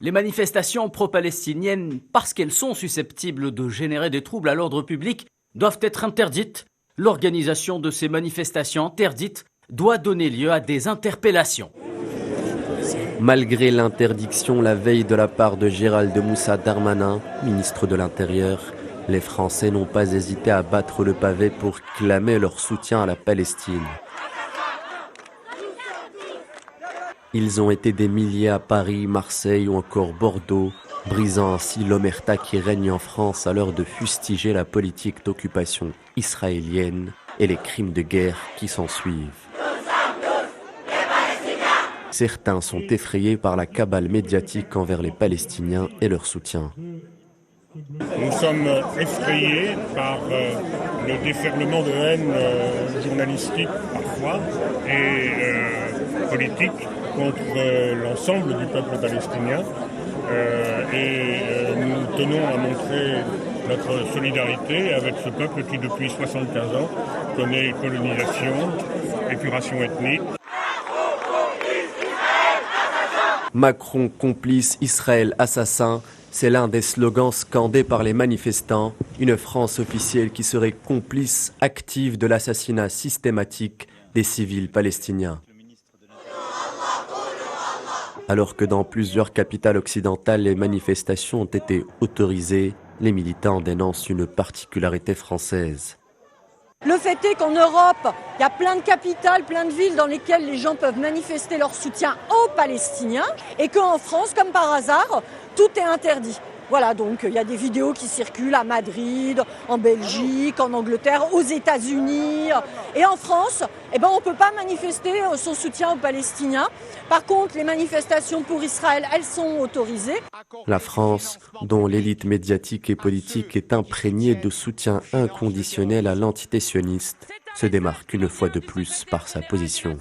Les manifestations pro-palestiniennes, parce qu'elles sont susceptibles de générer des troubles à l'ordre public, doivent être interdites. L'organisation de ces manifestations interdites doit donner lieu à des interpellations. Malgré l'interdiction la veille de la part de Gérald Moussa Darmanin, ministre de l'Intérieur, les Français n'ont pas hésité à battre le pavé pour clamer leur soutien à la Palestine. Ils ont été des milliers à Paris, Marseille ou encore Bordeaux, brisant ainsi l'omerta qui règne en France à l'heure de fustiger la politique d'occupation israélienne et les crimes de guerre qui s'ensuivent. Certains sont effrayés par la cabale médiatique envers les Palestiniens et leur soutien. Nous sommes effrayés par le déferlement de haine journalistique parfois et politique contre l'ensemble du peuple palestinien. Nous tenons à montrer notre solidarité avec ce peuple qui depuis 75 ans connaît colonisation, épuration ethnique. Macron complice, Israël assassin, c'est l'un des slogans scandés par les manifestants. Une France officielle qui serait complice active de l'assassinat systématique des civils palestiniens. Alors que dans plusieurs capitales occidentales, les manifestations ont été autorisées, les militants dénoncent une particularité française. Le fait est qu'en Europe, il y a plein de capitales, plein de villes dans lesquelles les gens peuvent manifester leur soutien aux Palestiniens et qu'en France, comme par hasard, tout est interdit. Voilà, donc il y a des vidéos qui circulent à Madrid, en Belgique, en Angleterre, aux États-Unis. Et en France, on ne peut pas manifester son soutien aux Palestiniens. Par contre, les manifestations pour Israël, elles sont autorisées. La France, dont l'élite médiatique et politique est imprégnée de soutien inconditionnel à l'entité sioniste, se démarque une fois de plus par sa position.